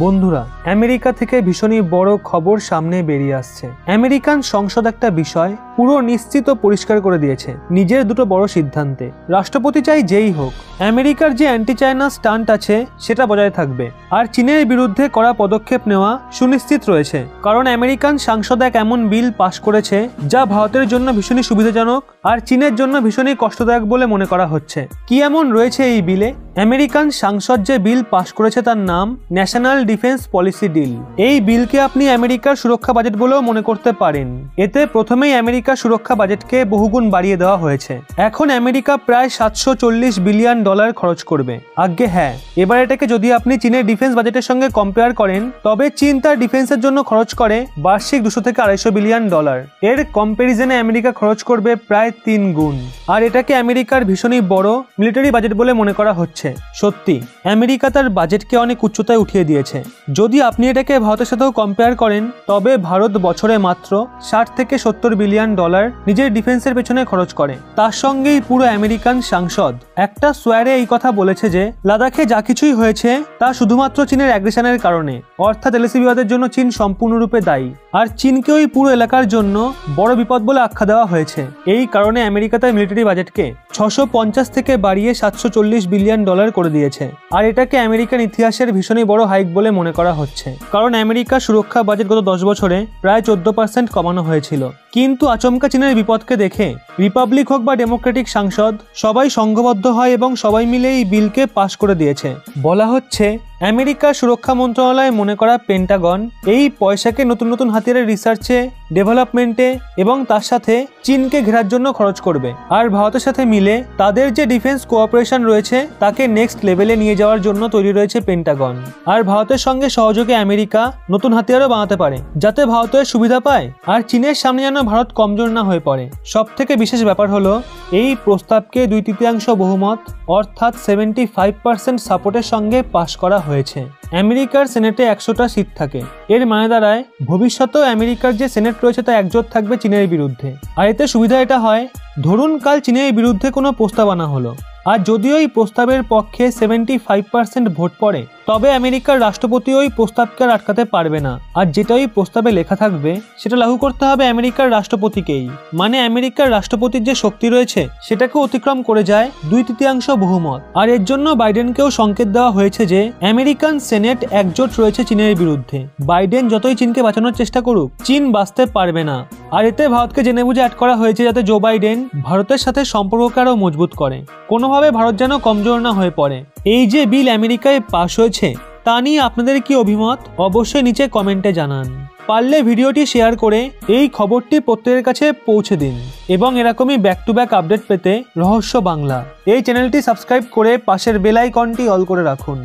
বন্ধুরা, আমেরিকা থেকে ভীষণই বড় খবর সামনে বেরিয়ে আসছে। আমেরিকান সংসদ একটা বিষয় পুরো নিশ্চিত ও পরিষ্কার করে দিয়েছে নিজের দুটো বড় সিদ্ধান্তে। রাষ্ট্রপতি চাই যেই হোক, আমেরিকার যে অ্যান্টি চায়না স্টান্ট আছে সেটা বজায় থাকবে, আর চীনের বিরুদ্ধে কড়া পদক্ষেপ নেওয়া সুনিশ্চিত রয়েছে। কারণ আমেরিকান সাংসদ এক এমন বিল পাশ করেছে যা ভারতের জন্য ভীষণই সুবিধাজনক আর চীনের জন্য ভীষণই কষ্টদায়ক বলে মনে করা হচ্ছে। কি এমন রয়েছে এই বিলে? আমেরিকান সাংসদ যে বিল পাশ করেছে তার নাম ন্যাশনাল ডিফেন্স পলিসি ডিল। এই বিলকে আপনি আমেরিকার সুরক্ষা বাজেট বলেও মনে করতে পারেন। এতে প্রথমেই আমেরিকার সুরক্ষা বাজেটকে বহুগুণ বাড়িয়ে দেওয়া হয়েছে। এখন আমেরিকা প্রায় $740 বিলিয়ন খরচ করবে। আজ্ঞে হ্যাঁ, এবার এটাকে যদি আপনি চীনের ডিফেন্স বাজেটের সঙ্গে কম্পেয়ার করেন, তবে চীন তার ডিফেন্সের জন্য খরচ করে বার্ষিক $200 থেকে $250 বিলিয়ন। এর কম্প্যারিজনে আমেরিকা খরচ করবে প্রায় 3 গুণ। আর এটাকে আমেরিকার ভীষণই বড় মিলিটারি বাজেট বলে মনে করা হচ্ছে। সত্যি আমেরিকা তার বাজেটকে অনেক উচ্চতায় উঠিয়ে দিয়েছে। যদি আপনি এটাকে ভারতের সাথেও কম্পেয়ার করেন, তবে ভারত বছরে মাত্র $60 থেকে $70 বিলিয়ন নিজের ডিফেন্সের পেছনে খরচ করে। তার সঙ্গেই পুরো আমেরিকান সাংসদ একটা সোয়ারে এই কথা বলেছে যে লাদাখে যা কিছুই হয়েছে তা শুধুমাত্র চীনের অ্যাগ্রেশনের কারণে, অর্থাৎ এলএসি বিবাদের জন্য চীন সম্পূর্ণরূপে দায়ী। আর চীনকে ওই পুরো এলাকার জন্য বড় বিপদ বলে আখ্যা দেওয়া হয়েছে। এই কারণে আমেরিকা তার মিলিটারি বাজেটকে 650 থেকে বাড়িয়ে $740 বিলিয়ন করে দিয়েছে। আর এটাকে আমেরিকান ইতিহাসের ভীষণই বড় হাইক বলে মনে করা হচ্ছে। কারণ আমেরিকার সুরক্ষা বাজেট গত 10 বছরে প্রায় 14% কমানো হয়েছিল। কিন্তু আচমকা চীনের বিপদকে দেখে রিপাবলিক হোক বা ডেমোক্রেটিক সাংসদ সবাই সংঘবদ্ধ হয় এবং সবাই মিলে এই বিলকে পাশ করে দিয়েছে। বলা হচ্ছে আমেরিকার সুরক্ষা মন্ত্রণালয় মনে করা পেন্টাগন এই পয়সাকে নতুন নতুন হাতিয়ারের রিসার্চে, ডেভেলপমেন্টে এবং তার সাথে চীনকে ঘেরার জন্য খরচ করবে। আর ভারতের সাথে মিলে তাদের যে ডিফেন্স কোঅপারেশন রয়েছে তাকে নেক্সট লেভেলে নিয়ে যাওয়ার জন্য তৈরি রয়েছে পেন্টাগন। আর ভারতের সঙ্গে সহযোগে আমেরিকা নতুন হাতিয়ারও বানাতে পারে, যাতে ভারতের সুবিধা পায় আর চীনের সামনে যেন ভারত কমজোর না হয়ে পড়ে। সব থেকে বিশেষ ব্যাপার হলো এই প্রস্তাবকে 2/3 বহুমত অর্থাৎ 75% সাপোর্টের সঙ্গে পাশ করা হয়েছে। আমেরিকার সেনেটে 100টা সিট থাকে। এর মানে দাঁড়ায় ভবিষ্যতেও আমেরিকার যে সেনেট রয়েছে তা একজোট থাকবে চীনের বিরুদ্ধে। আর এতে সুবিধা এটা হয়, ধরুন কাল চীনের বিরুদ্ধে কোনো প্রস্তাব আনা হলো, আর যদিও এই প্রস্তাবের পক্ষে 75% ভোট পড়ে, তবে আমেরিকার রাষ্ট্রপতি ওই প্রস্তাবকে আর আটকাতে পারবে না। আর যেটা ওই প্রস্তাবে লেখা থাকবে সেটা লাগু করতে হবে আমেরিকার রাষ্ট্রপতিকেই। মানে আমেরিকার রাষ্ট্রপতির যে শক্তি রয়েছে সেটাকে অতিক্রম করে যায় 2/3 বহুমত। আর এর জন্য বাইডেনকেও সংকেত দেওয়া হয়েছে যে আমেরিকান সেনেট একজোট রয়েছে চীনের বিরুদ্ধে। বাইডেন যতই চীনকে বাঁচানোর চেষ্টা করুক, চীন বাঁচতে পারবে না। আর এতে ভারতকে জেনে বুঝে অ্যাড করা হয়েছে যাতে জো বাইডেন ভারতের সাথে সম্পর্ককে আরও মজবুত করে, কোনোভাবে ভারত যেন কমজোর না হয়ে পড়ে। এই যে বিল আমেরিকায় পাশ হয়েছে তা নিয়ে আপনাদের কি অভিমত অবশ্যই নিচে কমেন্টে জানান। পারলে ভিডিওটি শেয়ার করে এই খবরটি প্রত্যেকের কাছে পৌঁছে দিন এবং এরকমই ব্যাক টু ব্যাক আপডেট পেতে রহস্য বাংলা এই চ্যানেলটি সাবস্ক্রাইব করে পাশের বেল আইকনটি অল করে রাখুন।